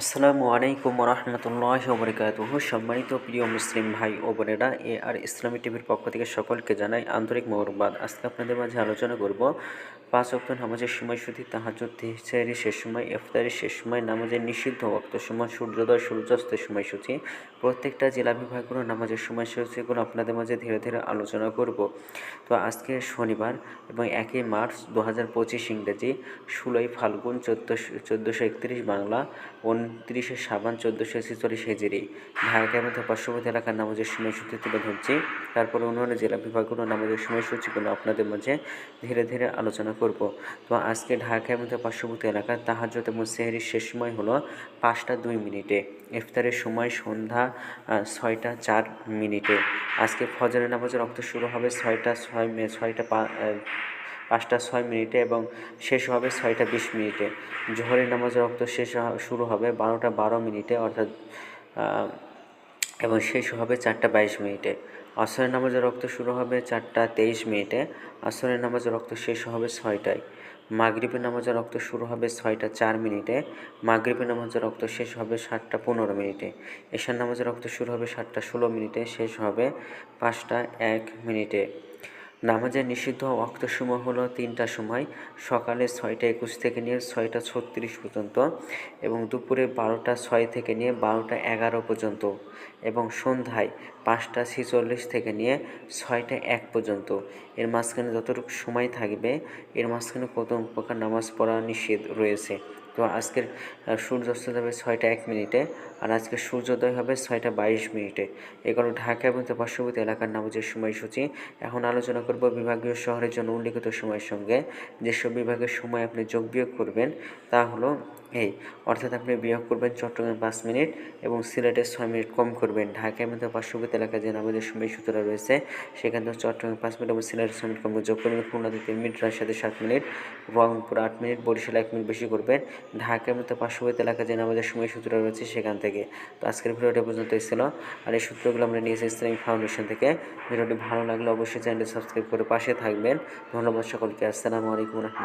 আসসালামু আলাইকুম রহমতুল্লাহি ওয়া বারাকাতুহু। সম্মানিত প্রিয় মুসলিম ভাই ও বোনেরা, আর ইসলামী টিভির পক্ষ থেকে সকলকে জানাই আন্তরিক মোবারকবাদ। আজকে আপনাদের মাঝে আলোচনা করব 5 ওয়াক্ত নামাজের সময়সূচি, তাহাজ্জুদ, সেহরির শেষ সময়, ইফতারের শেষ সময়, নামাজের নিষিদ্ধ ওয়াক্ত সময়, সূর্যোদয় সূর্যাস্তের সময়সূচি, প্রত্যেকটা জেলা বিভাগগুলো নামাজের সময়সূচিগুলো আপনাদের মাঝে ধীরে ধীরে আলোচনা করব। তো আজকে শনিবার এবং 1 মার্চ 2025 ইংরেজি, 16 ফাল্গুন 1431 বাংলা, 29 শাবান 1446 হিজরি। ঢাকার মধ্যে পার্শ্ববর্তী এলাকার নামাজের সময়সূচি তুলে ধরছি। তারপরে অন্যান্য জেলা বিভাগগুলো নামাজের সময়সূচিগুলো আপনাদের মাঝে ধীরে ধীরে আলোচনা করব। তো আজকে ঢাকার মধ্যে পার্শ্ববর্তী এলাকার তাহাজ্জুদ এবং সেহরির শেষ সময় হলো 5টা 2 মিনিটে। ইফতারের সময় সন্ধ্যা 6টা 4 মিনিটে। আজকে ফজরের নামাজের রক্ত শুরু হবে 5টা 6 মিনিটে এবং শেষ হবে 6টা 20 মিনিটে। জোহরের নামাজের রক্ত শুরু হবে 12টা 12 মিনিটে অর্থাৎ এবং শেষ হবে 4টা 22 মিনিটে। আসরের নামাজের রক্ত শুরু হবে 4টা 23 মিনিটে। আসরের নামাজের রক্ত শেষ হবে 6টায়। মাগরিবের নামাজের রক্ত শুরু হবে 6টা 4 মিনিটে। মাগরিবের নামাজের রক্ত শেষ হবে 7টা 15 মিনিটে। এশার নামাজের রক্ত শুরু হবে 7টা 16 মিনিটে, শেষ হবে 5টা 1 মিনিটে। নামাজের নিষিদ্ধ ওয়াক্তসমূহ হলো 3টা সময়, সকালে 6টা 21 থেকে নিয়ে 6টা 36 পর্যন্ত, এবং দুপুরে 12টা 6 থেকে নিয়ে 12টা 11 পর্যন্ত, এবং সন্ধ্যায় 5টা 46 থেকে নিয়ে 6টা 1 পর্যন্ত। এর মাঝখানে যতটুকু সময় থাকবে, এর মাঝখানে প্রথম প্রকার নামাজ পড়া নিষেধ রয়েছে। তো আজকের সূর্যাস্ত যাবে 6টা 1 মিনিটে, আর আজকে সূর্যোদয় হবে 6টা 22 মিনিটে। এগুলো ঢাকা এবং পার্শ্ববর্তী এলাকার নামাজের সময়সূচি। এখন আলোচনা করব বিভাগীয় শহরের জন্য উল্লিখিত সময়ের সঙ্গে যেসব বিভাগের সময় আপনি যোগ বিয়োগ করবেন তা হলো এই, অর্থাৎ আপনি বিয়োগ করবেন চট্টগ্রামে 5 মিনিট এবং সিলেটে 6 মিনিট কম করবেন। ঢাকা এবং পার্শ্ববর্তী এলাকায় যে নামাজের সময়সূচিটা রয়েছে সেখান থেকে চট্টগ্রামে 5 মিনিট এবং সিলেটে 6 মিনিট কম যোগ করবেন। খুলনাতে 3 মিনিট, রাজশাহীতে 7 মিনিট, রংপুর 8 মিনিট, বরিশালে 1 মিনিট বেশি করবেন। ঢাকা এবং পার্শ্ববর্তী এলাকায় যে নামাজের সময়সূচিটা রয়েছে সেখান থেকে। তো আজকের ভিডিওটা পর্যন্তই ছিল, আর এই সূত্রগুলো আমরা নিয়েছি ইসলামিক ফাউন্ডেশন থেকে। ভিডিওটি ভালো লাগলে অবশ্যই চ্যানেলটি সাবস্ক্রাইব করে পাশে থাকবেন। ধন্যবাদ সকলকে। আসসালামু আলাইকুম।